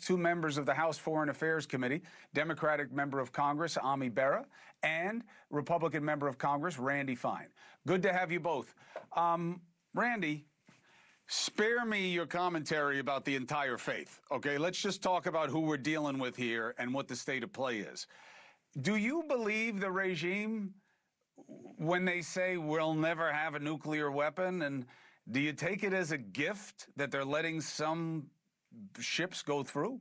two members of the House Foreign Affairs Committee, Democratic member of Congress, Ami Bera, and Republican member of Congress, Randy Fine. Good to have you both. Randy, spare me your commentary about the entire faith, okay? Let's just talk about who we're dealing with here and what the state of play is. Do you believe the regime when they say we'll never have a nuclear weapon? And do you take it as a gift that they're letting some ships go through?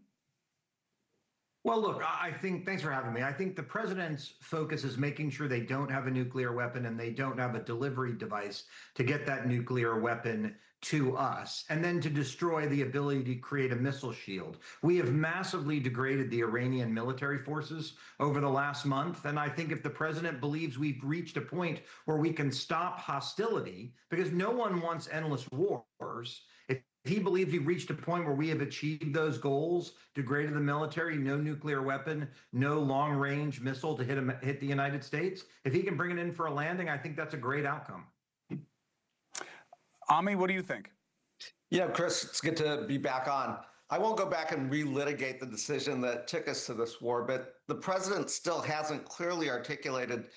Well, look, I think, thanks for having me. I think the president's focus is making sure they don't have a nuclear weapon and they don't have a delivery device to get that nuclear weapon to us, and then to destroy the ability to create a missile shield. We have massively degraded the Iranian military forces over the last month. And I think if the president believes we've reached a point where we can stop hostility, because no one wants endless wars, if he believes we've reached a point where we have achieved those goals, degraded the military, no nuclear weapon, no long-range missile to hit the United States, if he can bring it in for a landing, I think that's a great outcome. Ami, what do you think? Yeah, Chris, it's good to be back on. I won't go back and relitigate the decision that took us to this war, but the president still hasn't clearly articulated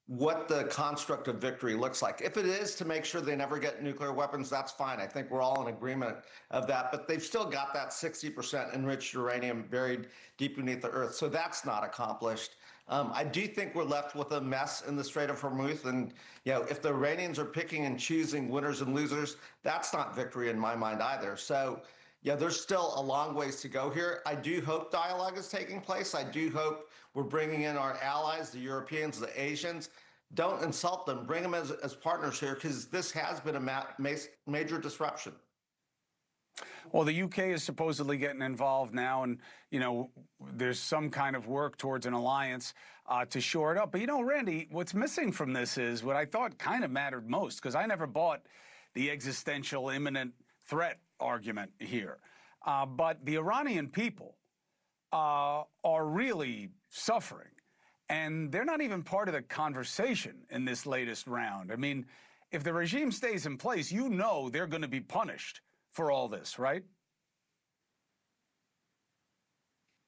what the construct of victory looks like. If it is to make sure they never get nuclear weapons, that's fine. I think we're all in agreement of that, but they've still got that 60% enriched uranium buried deep beneath the earth. So that's not accomplished. I do think we're left with a mess in the Strait of Hormuz. And, if the Iranians are picking and choosing winners and losers, that's not victory in my mind either. So, there's still a long ways to go here. I do hope dialogue is taking place. I do hope we're bringing in our allies, the Europeans, the Asians. Don't insult them. Bring them as partners here, because this has been a major disruption. Well, the UK is supposedly getting involved now, and, there's some kind of work towards an alliance to shore it up. But, Randy, what's missing from this is what I thought kind of mattered most, because I never bought the existential imminent threat argument here. But the Iranian people are really suffering, and they're not even part of the conversation in this latest round. I mean, if the regime stays in place, they're going to be punished for all this, right?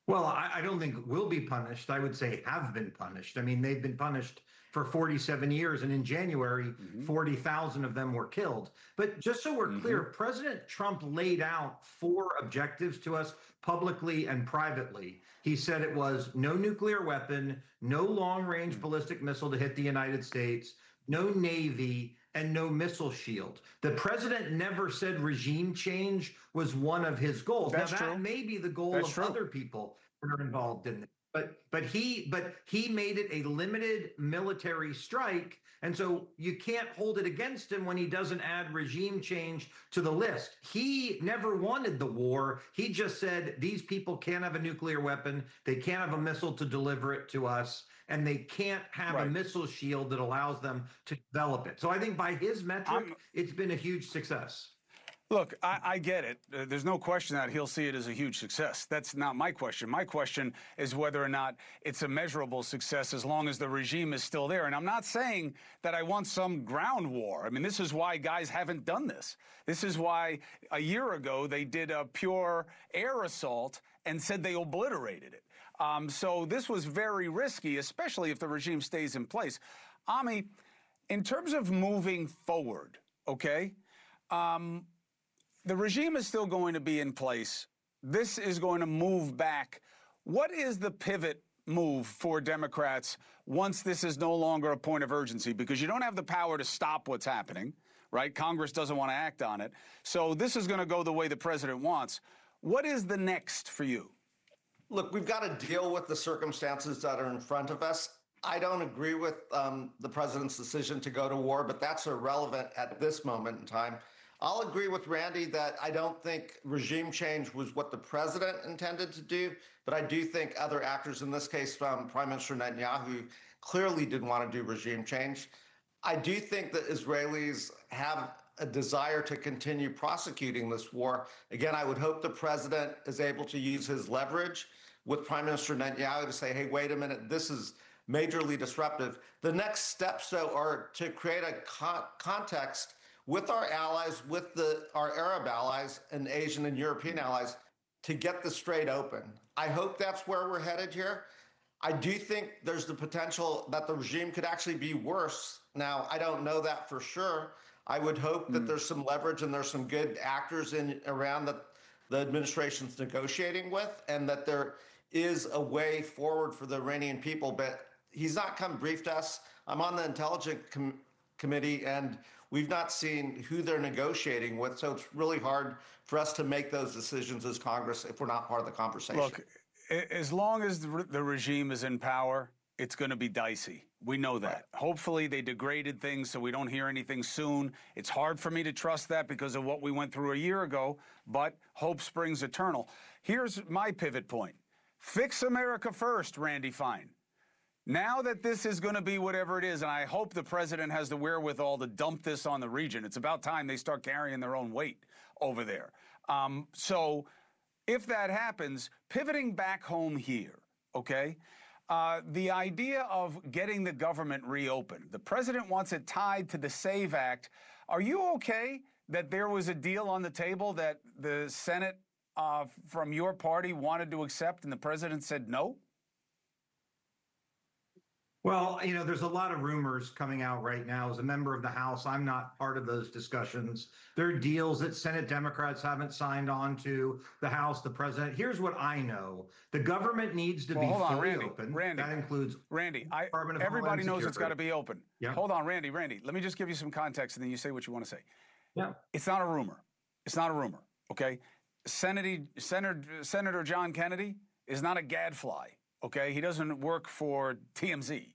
Well, I don't think will be punished. I would say have been punished. I mean, they've been punished for 47 years, and in January, 40,000 of them were killed. But just so we're clear, President Trump laid out 4 objectives to us publicly and privately. He said it was no nuclear weapon, no long-range ballistic missile to hit the United States, no Navy, and no missile shield. The president never said regime change was one of his goals. That's now, that true. may be the goal That's of true. other people that are involved in this. But he made it a limited military strike, and so you can't hold it against him when he doesn't add regime change to the list. He never wanted the war. He just said these people can't have a nuclear weapon, they can't have a missile to deliver it to us, and they can't have a missile shield that allows them to develop it. So I think by his metric, it's been a huge success. Look, I get it. There's no question that he'll see it as a huge success. That's not my question. My question is whether or not it's a measurable success as long as the regime is still there. And I'm not saying that I want some ground war. I mean, this is why guys haven't done this. This is why a year ago they did a pure air assault and said they obliterated it. So this was very risky, especially if the regime stays in place. Ami, in terms of moving forward, okay, the regime is still going to be in place. This is going to move back. What is the pivot move for Democrats once this is no longer a point of urgency? Because you don't have the power to stop what's happening, right? Congress doesn't want to act on it. So this is going to go the way the president wants. What is the next for you? Look, we've got to deal with the circumstances that are in front of us. I don't agree with the president's decision to go to war, but that's irrelevant at this moment in time. I'll agree with Randy that I don't think regime change was what the president intended to do, but I do think other actors, in this case, Prime Minister Netanyahu, clearly didn't want to do regime change. I do think that Israelis have a desire to continue prosecuting this war. Again, I would hope the president is able to use his leverage with Prime Minister Netanyahu to say, hey, wait a minute, this is majorly disruptive. The next steps, though, are to create a context with our allies, with our Arab allies and Asian and European allies, to get the strait open. I hope that's where we're headed here. I do think there's the potential that the regime could actually be worse. Now, I don't know that for sure. I would hope that there's some leverage and there's some good actors in around that the administration's negotiating with, and that there is a way forward for the Iranian people. But he's not come briefed us. I'm on the intelligence committee, and we've not seen who they're negotiating with. So it's really hard for us to make those decisions as Congress if we're not part of the conversation. Look, as long as the regime is in power, it's going to be dicey. We know that. Right. Hopefully they degraded things so we don't hear anything soon. It's hard for me to trust that because of what we went through a year ago, but hope springs eternal. Here's my pivot point. Fix America first, Randy Fine. Now that this is going to be whatever it is, and I hope the president has the wherewithal to dump this on the region. It's about time they start carrying their own weight over there. So if that happens, pivoting back home here, okay? The idea of getting the government reopened, the president wants it tied to the SAVE Act. Are you okay that there was a deal on the table that the Senate from your party wanted to accept and the president said no? Well, you know, there's a lot of rumors coming out right now. As a member of the House, I'm not part of those discussions. There are deals that Senate Democrats haven't signed on to, the House, the president. Here's what I know. The government needs to be fully open. Randy, that includes Randy, everybody knows it's got to be open. Yeah. Hold on, Randy, let me just give you some context and then you say what you want to say. Yeah. It's not a rumor. It's not a rumor, okay? Senator John Kennedy is not a gadfly, okay? He doesn't work for TMZ.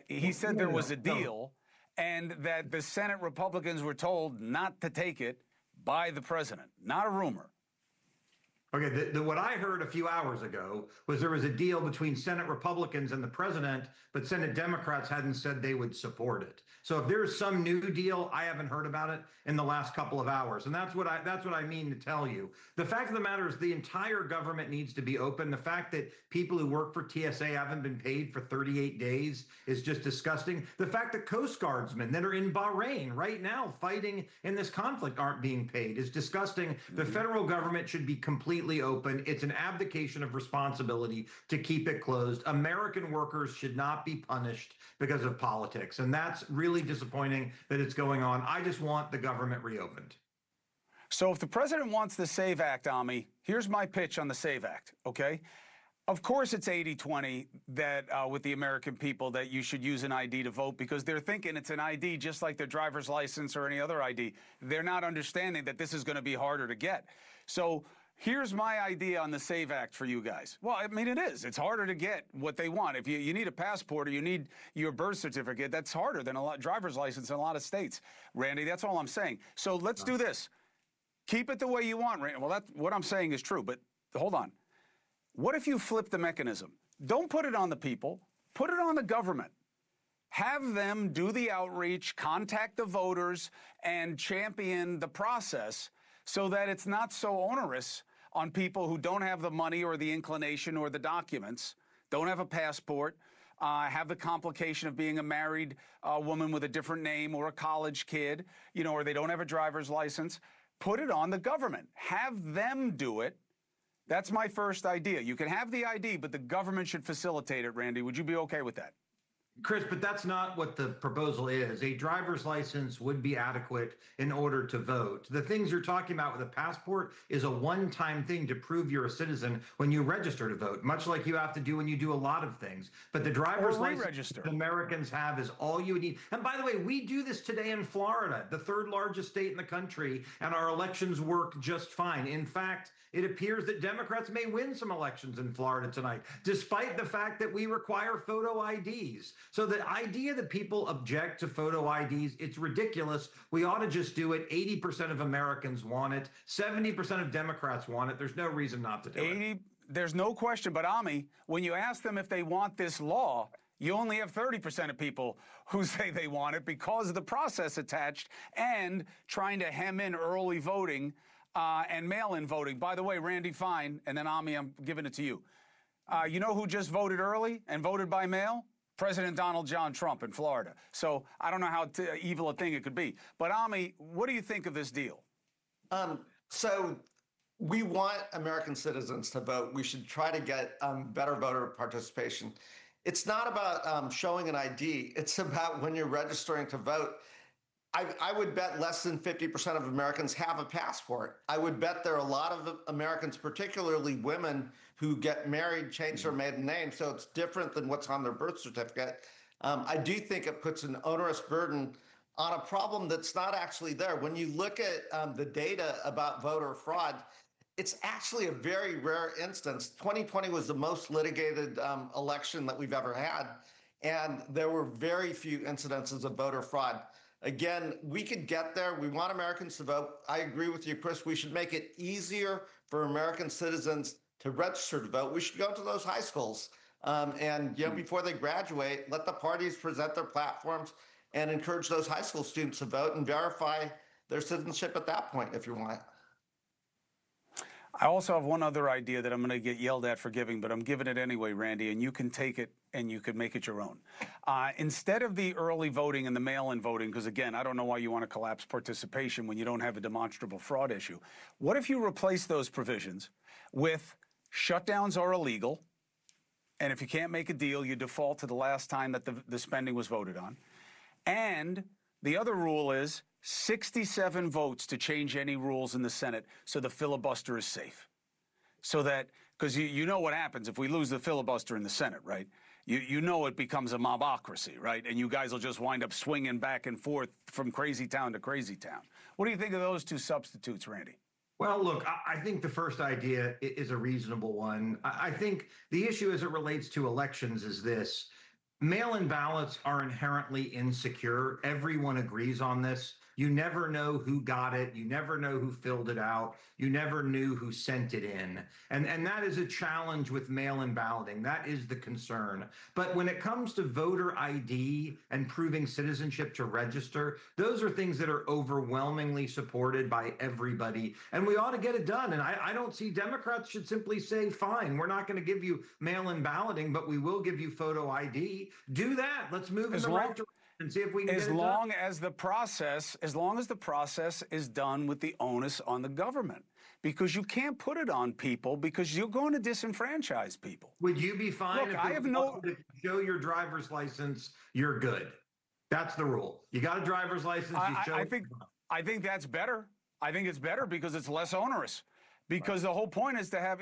He said there was a deal and that the Senate Republicans were told not to take it by the president. Not a rumor. Okay, what I heard a few hours ago was there was a deal between Senate Republicans and the president, but Senate Democrats hadn't said they would support it. So if there's some new deal, I haven't heard about it in the last couple of hours. And that's what I mean to tell you. The fact of the matter is the entire government needs to be open. The fact that people who work for TSA haven't been paid for 38 days is just disgusting. The fact that Coast Guardsmen that are in Bahrain right now fighting in this conflict aren't being paid is disgusting. The federal government should be completely open. It's an abdication of responsibility to keep it closed. American workers should not be punished because of politics. And that's really disappointing that it's going on. I just want the government reopened. So if the president wants the SAVE Act, Ami, here's my pitch on the SAVE Act, okay? Of course it's 80-20 that with the American people that you should use an ID to vote because they're thinking it's an ID just like their driver's license or any other ID. They're not understanding that this is going to be harder to get. So here's my idea on the SAVE Act for you guys. Well, I mean, it is. It's harder to get what they want. If you need a passport or you need your birth certificate, that's harder than a driver's license in a lot of states. Randy, that's all I'm saying. So let's do this. Keep it the way you want, Randy. Well, that's what I'm saying is true, but hold on. What if you flip the mechanism? Don't put it on the people. Put it on the government. Have them do the outreach, contact the voters, and champion the process so that it's not so onerous on people who don't have the money or the inclination or the documents, don't have a passport, have the complication of being a married woman with a different name or a college kid, you know, or they don't have a driver's license. Put it on the government. Have them do it. That's my first idea. You can have the ID, but the government should facilitate it, Randy. Would you be okay with that? Chris, but that's not what the proposal is. A driver's license would be adequate in order to vote. The things you're talking about with a passport is a one-time thing to prove you're a citizen when you register to vote, much like you have to do when you do a lot of things. But the driver's license that Americans have is all you need. And by the way, we do this today in Florida, the third largest state in the country, and our elections work just fine. In fact, it appears that Democrats may win some elections in Florida tonight, despite the fact that we require photo IDs. So the idea that people object to photo IDs, it's ridiculous. We ought to just do it. 80% of Americans want it. 70% of Democrats want it. There's no reason not to do it. There's no question. But Ami, when you ask them if they want this law, you only have 30% of people who say they want it because of the process attached and trying to hem in early voting and mail-in voting. By the way, Randy Fine, and then Ami, I'm giving it to you. You know who just voted early and voted by mail? President Donald John Trump in Florida. So I don't know how evil a thing it could be. But Ami, what do you think of this deal? So We want American citizens to vote. We should try to get better voter participation. It's not about showing an ID. It's about when you're registering to vote. I would bet less than 50% of Americans have a passport. I would bet there are a lot of Americans, particularly women, who get married, change their maiden name. So it's different than what's on their birth certificate. I do think it puts an onerous burden on a problem that's not actually there. When you look at the data about voter fraud, it's actually a very rare instance. 2020 was the most litigated election that we've ever had, and there were very few incidences of voter fraud. Again, we could get there. We want Americans to vote. I agree with you, Chris. We should make it easier for American citizens to register to vote. We should go to those high schools and before they graduate, let the parties present their platforms and encourage those high school students to vote and verify their citizenship at that point if you want. I also have one other idea that I'm going to get yelled at for giving, but I'm giving it anyway, Randy, and you can take it and you can make it your own. Instead of the early voting and the mail-in voting, because again, I don't know why you want to collapse participation when you don't have a demonstrable fraud issue. What if you replace those provisions with shutdowns are illegal, and if you can't make a deal, you default to the last time that the spending was voted on. And the other rule is 67 votes to change any rules in the Senate so the filibuster is safe. So that, because you know what happens if we lose the filibuster in the Senate, right? You know it becomes a mobocracy, right? And you guys will just wind up swinging back and forth from crazy town to crazy town. What do you think of those two substitutes, Randy? Well, look, I think the first idea is a reasonable one. I think the issue as it relates to elections is this. Mail-in ballots are inherently insecure. Everyone agrees on this. You never know who got it. You never know who filled it out. You never knew who sent it in. And that is a challenge with mail-in balloting. That is the concern. But when it comes to voter ID and proving citizenship to register, those are things that are overwhelmingly supported by everybody. And we ought to get it done. And I don't see Democrats should simply say, fine, we're not going to give you mail-in balloting, but we will give you photo ID. Do that. Let's move in the right direction and see if we can get it done. As long as the process is done with the onus on the government, because you can't put it on people because you're going to disenfranchise people. Would you be fine Look, if if you show your driver's license, you're good? That's the rule. You got a driver's license. I think that's better. I think it's better because it's less onerous. Because the whole point is to have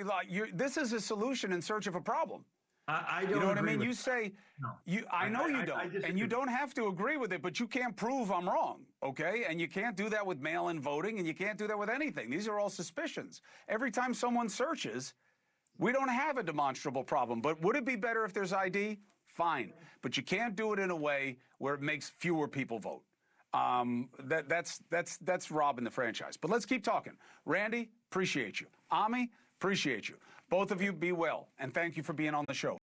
this is a solution in search of a problem. I don't. You know what I mean? With You say, no. I know you don't, and you don't have to agree with it, but you can't prove I'm wrong, okay? And you can't do that with mail-in voting, and you can't do that with anything. These are all suspicions. Every time someone searches, we don't have a demonstrable problem. But would it be better if there's ID? Fine, but you can't do it in a way where it makes fewer people vote. That's robbing the franchise. But let's keep talking. Randy, appreciate you. Ami, appreciate you. Both of you be well, and thank you for being on the show.